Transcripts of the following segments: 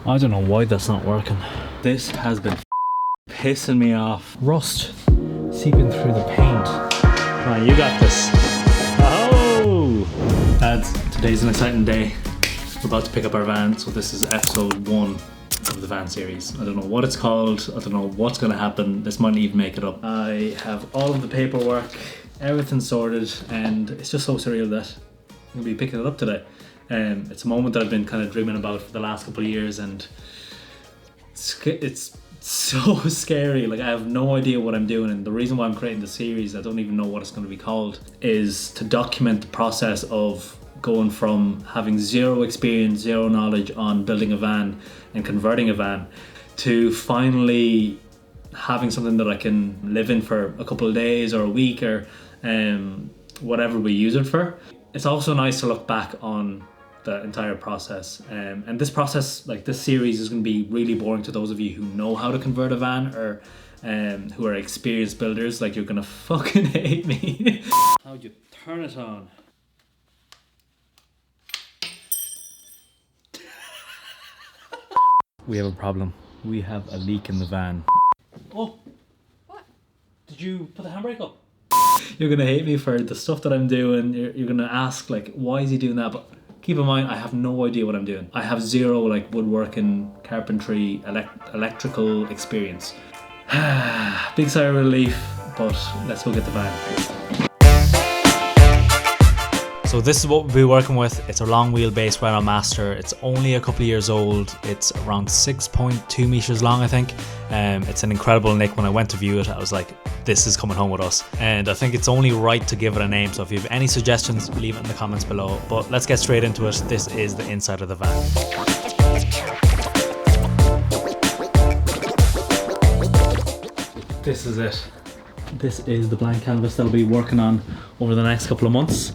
I don't know why that's not working. This has been pissing me off. Rust seeping through the paint. Come on, you got this. Oh! Lads, today's an exciting day. We're about to pick up our van, so this is episode 1 of the van series. I don't know what it's called, I don't know what's going to happen. This might even make it up. I have all of the paperwork, everything sorted, and it's just so surreal that I'm going to be picking it up today. It's a moment that I've been kind of dreaming about for the last couple of years, and it's so scary. Like, I have no idea what I'm doing, and the reason why I'm creating the series, I don't even know what it's going to be called, is to document the process of going from having zero experience, zero knowledge on building a van and converting a van to finally having something that I can live in for a couple of days or a week or whatever we use it for. It's also nice to look back on the entire process, and this process, like this series, is going to be really boring to those of you who know how to convert a van or who are experienced builders. Like, you're gonna fucking hate me. How'd you turn it on? We have a problem. We have a leak in the van. Oh! What? Did you put the handbrake up? You're gonna hate me for the stuff that I'm doing. You're gonna ask, like, why is he doing that? But keep in mind, I have no idea what I'm doing. I have zero, like, woodworking, carpentry, electrical experience. Big sigh of relief, but let's go get the van. So this is what we'll be working with. It's a long wheelbase Renault Master. It's only a couple of years old. It's around 6.2 meters long, I think. It's an incredible nick. When I went to view it, I was like, this is coming home with us. And I think it's only right to give it a name. So if you have any suggestions, leave it in the comments below. But let's get straight into it. This is the inside of the van. This is it. This is the blank canvas that I'll be working on over the next couple of months.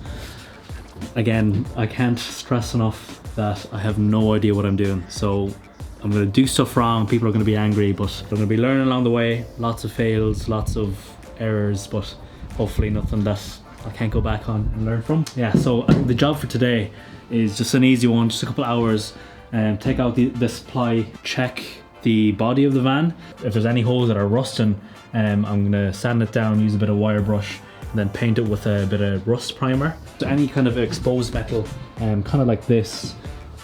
Again, I can't stress enough that I have no idea what I'm doing. So I'm going to do stuff wrong, people are going to be angry, but I'm going to be learning along the way. Lots of fails, lots of errors, but hopefully nothing that I can't go back on and learn from. Yeah, so I think the job for today is just an easy one, just a couple of hours. Take out this ply, check the body of the van. If there's any holes that are rusting, I'm going to sand it down, use a bit of wire brush, and then paint it with a bit of rust primer. So any kind of exposed metal, kind of like this,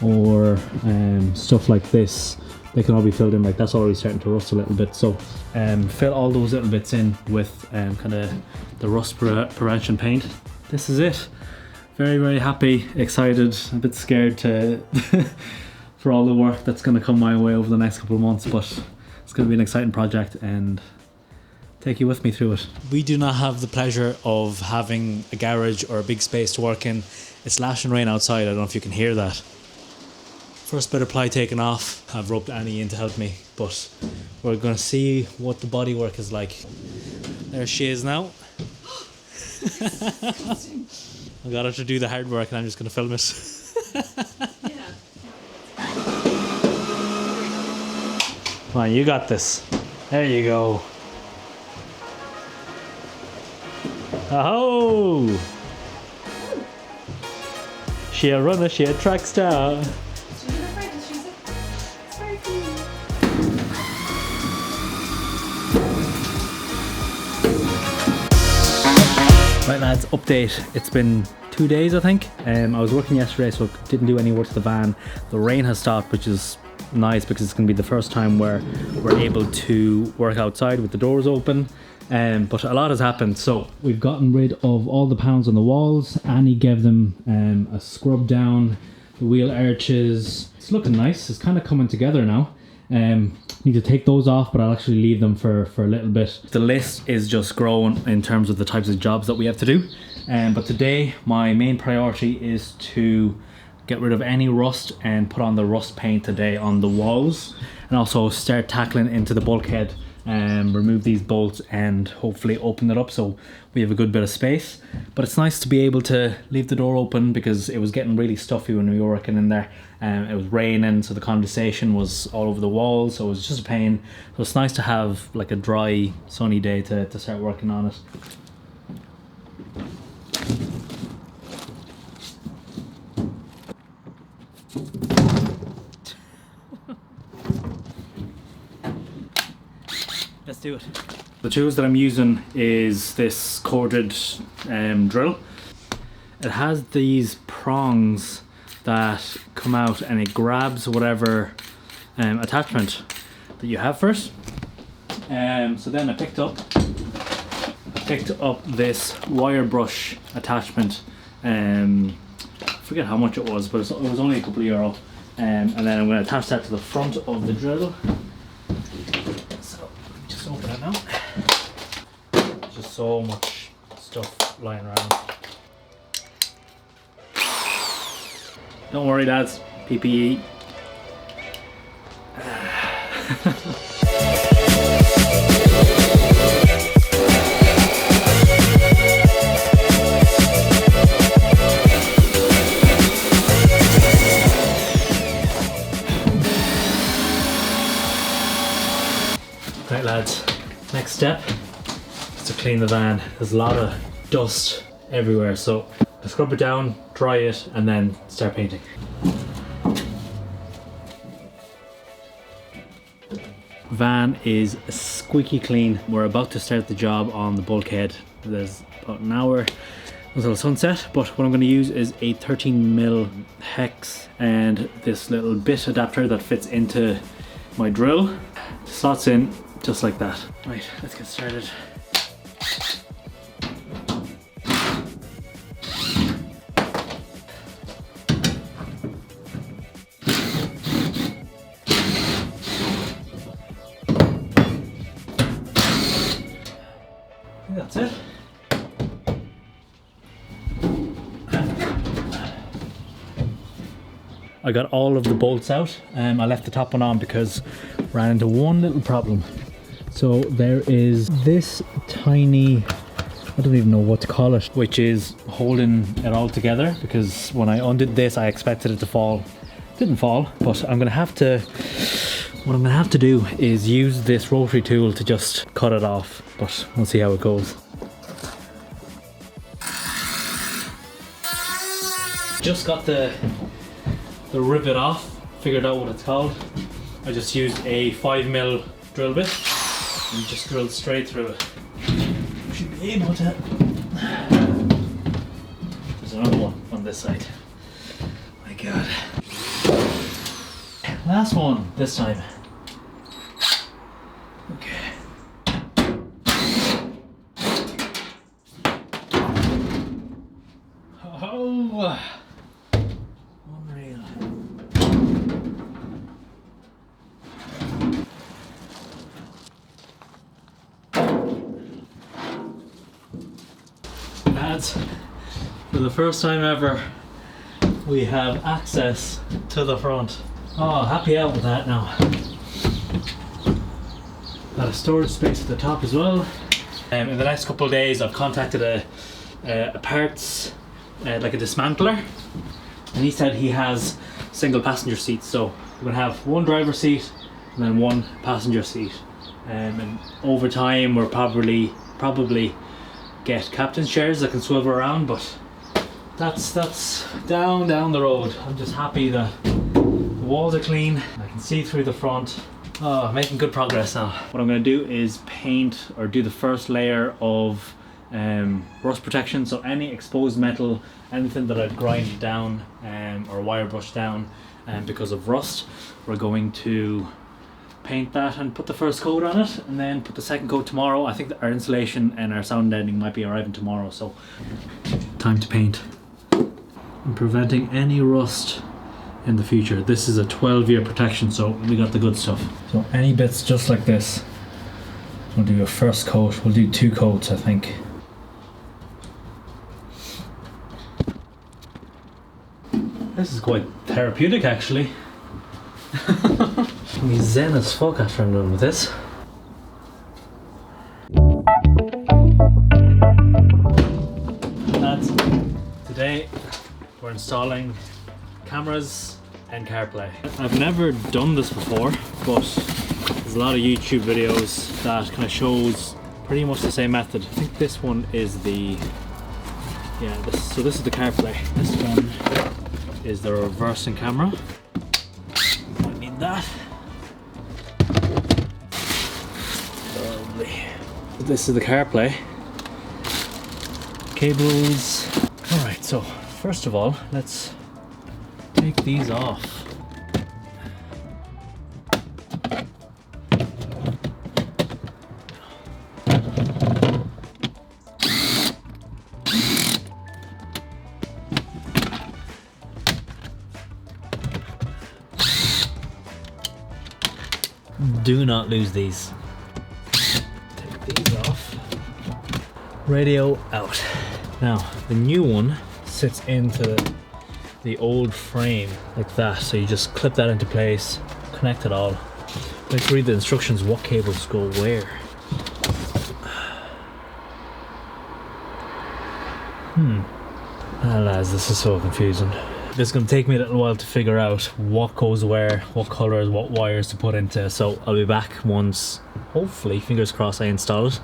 or stuff like this, they can all be filled in. Like, that's already starting to rust a little bit. So fill all those little bits in with kind of the rust prevention paint. This is it. Very, very happy, excited, a bit scared to for all the work that's going to come my way over the next couple of months, but it's going to be an exciting project, and take you with me through it. We do not have the pleasure of having a garage or a big space to work in. It's lashing rain outside, I don't know if you can hear that. First bit of ply taken off. I've roped Annie in to help me, but we're going to see what the bodywork is like. There she is now. I got her to do the hard work and I'm just going to film it. Come on, you got this. There you go. Oh! She a runner, she a track star. She's an apprentice, she's it's very cool. Right lads, update. It's been 2 days, I think. I was working yesterday, so didn't do any work to the van. The rain has stopped, which is nice because it's going to be the first time where we're able to work outside with the doors open. But a lot has happened. So we've gotten rid of all the panels on the walls. Annie gave them a scrub down, the wheel arches. It's looking nice. It's kind of coming together now. Need to take those off, but I'll actually leave them for a little bit. The list is just growing in terms of the types of jobs that we have to do. But today my main priority is to get rid of any rust and put on the rust paint today on the walls, and also start tackling into the bulkhead and remove these bolts and hopefully open it up so we have a good bit of space. But it's nice to be able to leave the door open because it was getting really stuffy when we were working in there. It was raining, so the condensation was all over the walls, so it was just a pain. So it's nice to have like a dry, sunny day to start working on it. let's do it. The tools that I'm using is this corded drill. It has these prongs that come out and it grabs whatever attachment that you have first. So then I picked up this wire brush attachment. I forget how much it was, but it was only a couple of euro. And then I'm going to attach that to the front of the drill. So just open it now. There's just so much stuff lying around. Don't worry lads, PPE. Right lads, next step is to clean the van. There's a lot of dust everywhere, so let's scrub it down, dry it, and then start painting. Van is squeaky clean. We're about to start the job on the bulkhead. There's about an hour until sunset, but what I'm going to use is a 13mm hex and this little bit adapter that fits into my drill. It slots in just like that. Right, let's get started. That's it. I got all of the bolts out. I left the top one on because I ran into one little problem. So there is this tiny, I don't even know what to call it, which is holding it all together, because when I undid this I expected it to fall. It didn't fall, but what I'm gonna have to do is use this rotary tool to just cut it off, but we'll see how it goes. Just got the rivet off, figured out what it's called. I just used a 5mm drill bit and just drilled straight through it. Should be able to. There's another one on this side. My god. Last one this time. Okay. Oh, unreal. Lads, for the first time ever, we have access to the front. Oh, happy out with that now. Got a storage space at the top as well. In the next couple of days I've contacted a parts, like a dismantler, and he said he has single passenger seats, so we're going to have one driver seat and then one passenger seat, and over time we'll probably get captain's chairs that can swivel around, but that's down the road. I'm just happy that the walls are clean, I can see through the front. Oh, making good progress now. What I'm going to do is paint or do the first layer of rust protection, so any exposed metal, anything that I'd grind down or wire brush down because of rust, we're going to paint that and put the first coat on it, and then put the second coat tomorrow. I think that our insulation and our sound deadening might be arriving tomorrow, so time to paint. I'm preventing any rust in the future. This is a 12-year protection, so we got the good stuff. So any bits just like this, we'll do a first coat. We'll do 2 coats, I think. This is quite therapeutic, actually. I'm zen as fuck after I'm done with this. Lads, today we're installing cameras and CarPlay. I've never done this before, but there's a lot of YouTube videos that kind of shows pretty much the same method. I think this one is the, so this is the CarPlay. This one is the reversing camera. I need that. The lovely. This is the CarPlay. Cables. Alright, so first of all, let's take these off. Do not lose these. Take these off. Radio out. Now, the new one sits into the old frame like that. So you just clip that into place, connect it all. Let's read the instructions, what cables go where. Ah, lads, this is so confusing. It's going to take me a little while to figure out what goes where, what colours, what wires to put into. So I'll be back once, hopefully, fingers crossed, I install it.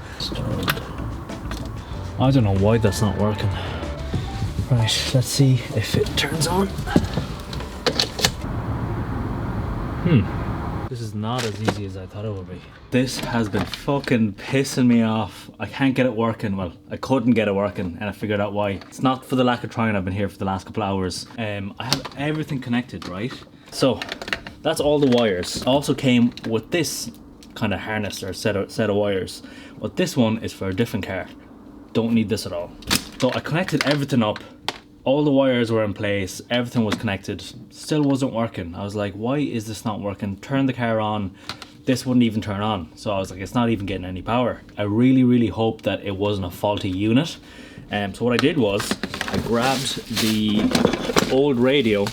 I don't know why that's not working. Right, let's see if it turns on. This is not as easy as I thought it would be. This has been fucking pissing me off. I can't get it working. Well, I couldn't get it working, and I figured out why. It's not for the lack of trying. I've been here for the last couple of hours. I have everything connected, right? So that's all the wires. Also came with this kind of harness or set of wires. But this one is for a different car. Don't need this at all. So I connected everything up. All the wires were in place, everything was connected, still wasn't working. I was like, why is this not working? Turn the car on, this wouldn't even turn on. So I was like, it's not even getting any power. I really hope that it wasn't a faulty unit. So what I did was, I grabbed the old radio,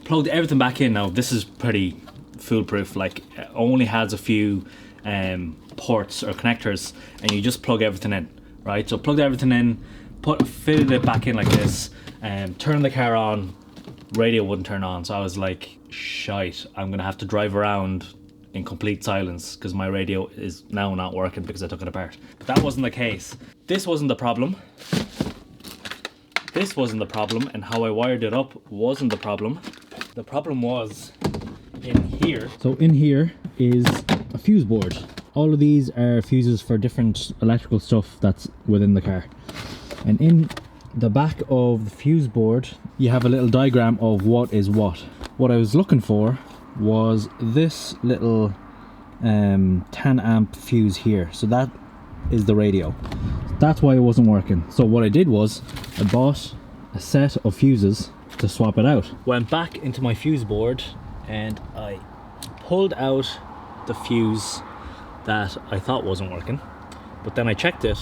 plugged everything back in. Now this is pretty foolproof, like it only has a few ports or connectors, and you just plug everything in, right? So plugged everything in, fitted it back in like this, turned the car on, radio wouldn't turn on. So I was like, shite, I'm gonna have to drive around in complete silence because my radio is now not working because I took it apart. But that wasn't the case. This wasn't the problem. This wasn't the problem, and how I wired it up wasn't the problem. The problem was in here. So in here is a fuse board. All of these are fuses for different electrical stuff that's within the car. And in the back of the fuse board, you have a little diagram of what is what. What I was looking for was this little 10 amp fuse here. So that is the radio. That's why it wasn't working. So what I did was, I bought a set of fuses to swap it out. Went back into my fuse board and I pulled out the fuse that I thought wasn't working. But then I checked it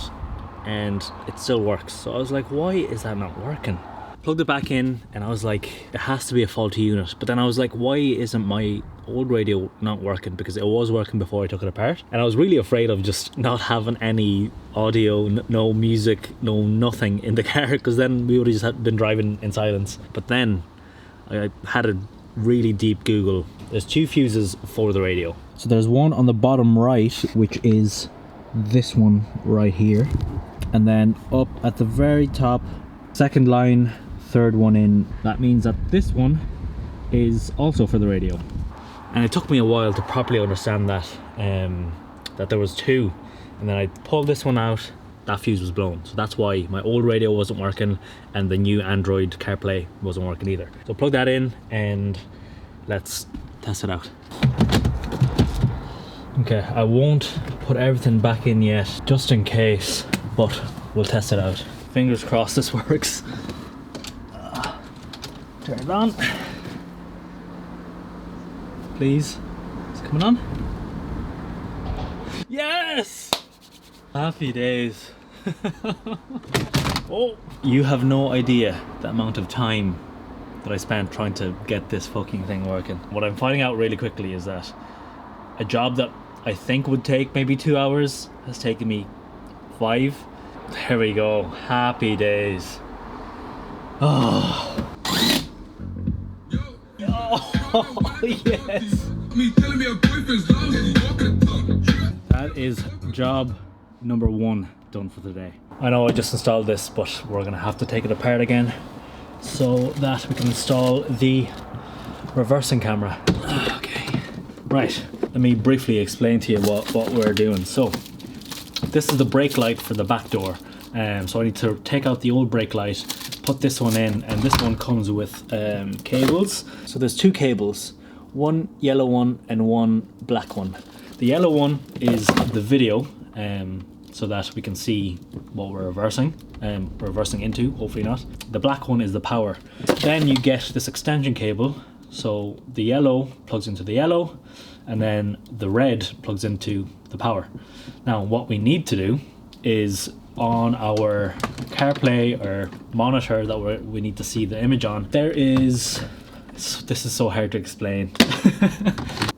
and it still works. So I was like, why is that not working? Plugged it back in and I was like, it has to be a faulty unit. But then I was like, why isn't my old radio not working? Because it was working before I took it apart. And I was really afraid of just not having any audio, no music, no nothing in the car, because then we would have just been driving in silence. But then I had a really deep Google. There's two fuses for the radio. So there's one on the bottom right, which is this one right here. And then up at the very top, second line, third one in. That means that this one is also for the radio. And it took me a while to properly understand that, that there was two. And then I pulled this one out, that fuse was blown. So that's why my old radio wasn't working and the new Android CarPlay wasn't working either. So plug that in and let's test it out. Okay, I won't put everything back in yet, just in case, but we'll test it out. Fingers crossed this works. Turn it on. Please. It's coming on. Yes! Happy days. Oh, you have no idea the amount of time that I spent trying to get this fucking thing working. What I'm finding out really quickly is that a job that I think would take maybe 2 hours has taken me 5. There we go. Happy days. Oh. Oh, yes. That is job number 1 done for the day. I know I just installed this, but we're gonna have to take it apart again so that we can install the reversing camera. Okay. Right, let me briefly explain to you what we're doing. So This is the brake light for the back door. So I need to take out the old brake light, put this one in, and this one comes with cables. So there's two cables, one yellow one and one black one. The yellow one is the video, so that we can see what we're reversing into, hopefully not. The black one is the power. Then you get this extension cable. So the yellow plugs into the yellow, and then the red plugs into the power. Now what we need to do is on our CarPlay or monitor that we need to see the image on, there is, this is so hard to explain.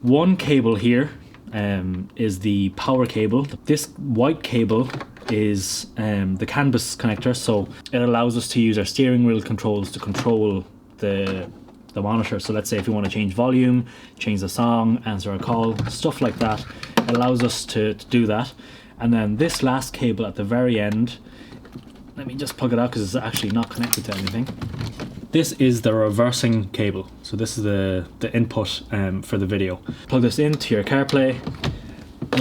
One cable here is the power cable. This white cable is the canvas connector, so it allows us to use our steering wheel controls to control the monitor. So let's say if you want to change volume, change the song, answer a call, stuff like that, it allows us to do that. And then this last cable at the very end, let me just plug it out because it's actually not connected to anything. This is the reversing cable. So this is the input for the video. Plug this into your CarPlay,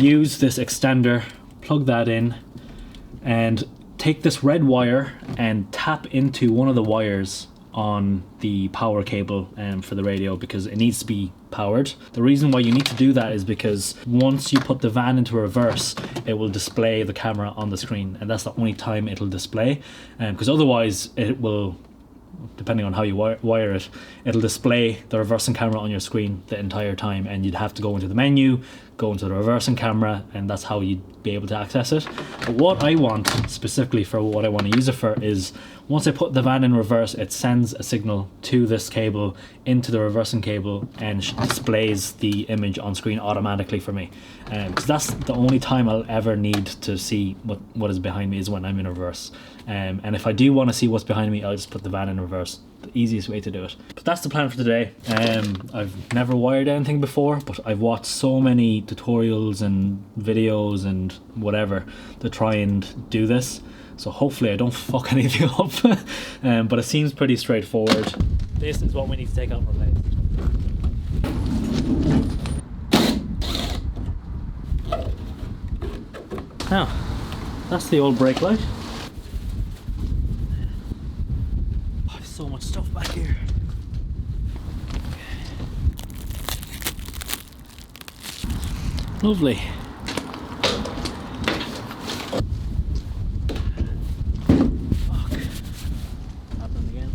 use this extender, plug that in, and take this red wire and tap into one of the wires on the power cable for the radio, because it needs to be powered. The reason why you need to do that is because once you put the van into reverse, it will display the camera on the screen, and that's the only time it'll display, because otherwise it will, depending on how you wire it, it'll display the reversing camera on your screen the entire time, and you'd have to go into the menu, go into the reversing camera, and that's how you'd be able to access it. But what I want, specifically for what I want to use it for, is once I put the van in reverse, it sends a signal to this cable into the reversing cable and displays the image on screen automatically for me. Because that's the only time I'll ever need to see what is behind me, is when I'm in reverse. And if I do want to see what's behind me, I'll just put the van in reverse. The easiest way to do it. But that's the plan for today. I've never wired anything before, but I've watched so many tutorials and videos and whatever to try and do this. So hopefully I don't fuck anything up. But it seems pretty straightforward. This is what we need to take out and replace. Now, that's the old brake light. Oh, there's so much stuff back here. Lovely. Fuck. Happened again.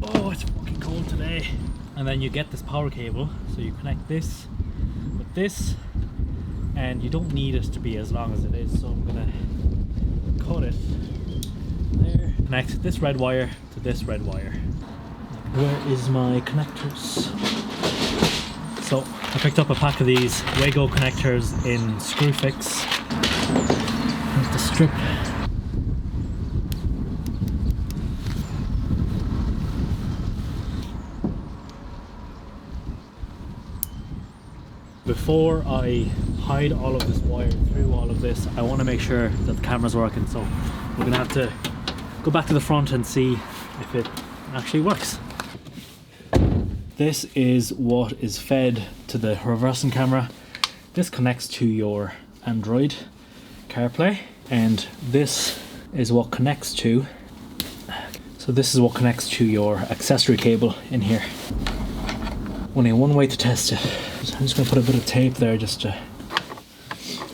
Oh, it's fucking cold today. And then you get this power cable, so you connect this with this, and you don't need it to be as long as it is, so I'm gonna cut it there. Connect this red wire to this red wire. Where is my connectors? So I picked up a pack of these Wago connectors in Screwfix. Here's the strip. Before I hide all of this wire through all of this, I want to make sure that the camera's working, so we're gonna have to go back to the front and see if it actually works. This is what is fed to the reversing camera. This connects to your Android CarPlay, and this is what connects to, so this is what connects to your accessory cable in here. Only one way to test it. So I'm just gonna put a bit of tape there just to,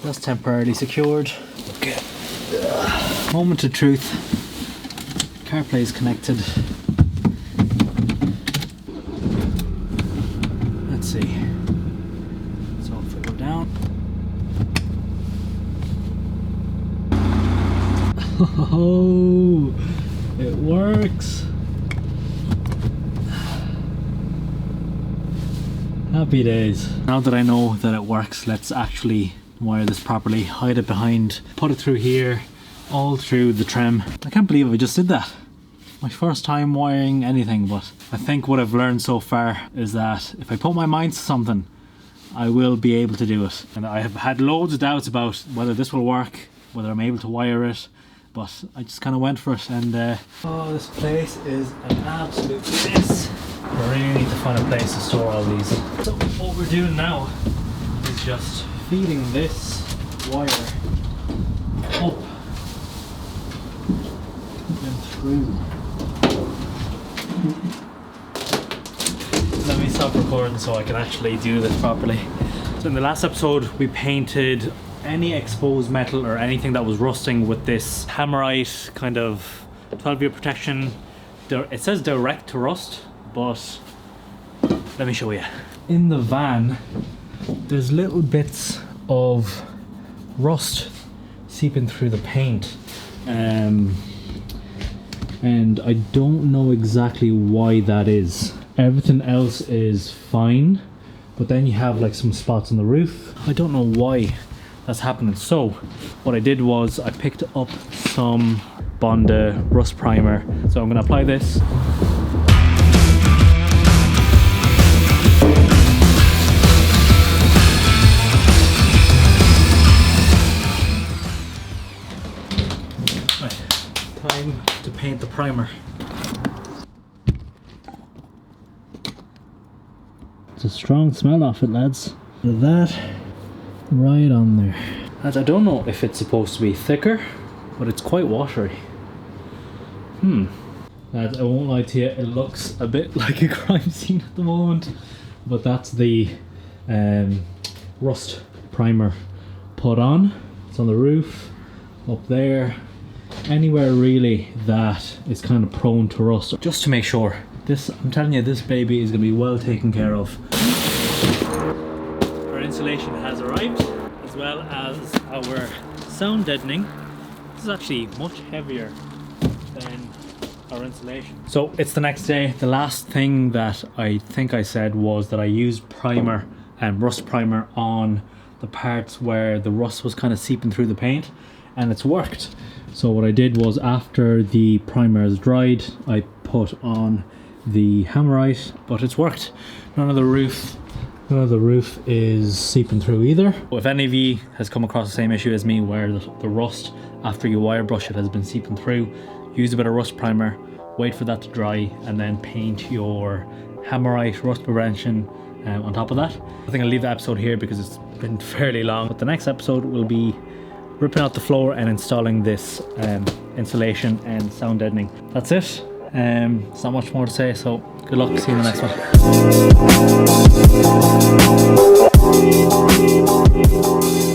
that's temporarily secured. Okay. Moment of truth. CarPlay is connected. Let's see. So if we go down. Oh, it works. Happy days. Now that I know that it works, let's actually wire this properly, hide it behind, put it through here, all through the trim. I can't believe I just did that. My first time wiring anything, but I think what I've learned so far is that if I put my mind to something, I will be able to do it. And I have had loads of doubts about whether this will work, whether I'm able to wire it, but I just kind of went for it. And oh, this place is an absolute mess. We really need to find a place to store all these. So what we're doing now is just feeding this wire up and through. Let me stop recording so I can actually do this properly. So in the last episode we painted any exposed metal or anything that was rusting with this Hammerite kind of 12-year protection. It says direct to rust, but let me show you. In the van there's little bits of rust seeping through the paint, and I don't know exactly why that is. Everything else is fine, but then you have like some spots on the roof. I don't know why that's happening. So what I did was I picked up some Bondi rust primer, so I'm going to apply this. Time to paint the primer. It's a strong smell off it, lads. That right on there. Lads, I don't know if it's supposed to be thicker, but it's quite watery. Lads, I won't lie to you, it looks a bit like a crime scene at the moment, but that's the rust primer put on. It's on the roof, up there, anywhere really that is kind of prone to rust, just to make sure. This, I'm telling you, this baby is going to be well taken care of. Our insulation has arrived, as well as our sound deadening. This is actually much heavier than our insulation. So it's the next day. The last thing that I think I said was that I used primer and rust primer on the parts where the rust was kind of seeping through the paint, and it's worked. So what I did was, after the primer is dried, I put on the Hammerite, but it's worked. None of the roof is seeping through either. If any of you has come across the same issue as me, where the rust after you wire brush it has been seeping through, use a bit of rust primer, wait for that to dry, and then paint your Hammerite rust prevention on top of that. I think I'll leave the episode here because it's been fairly long, but the next episode will be ripping out the floor and installing this insulation and sound deadening. That's it. There's not much more to say, so good luck. See you in the next one.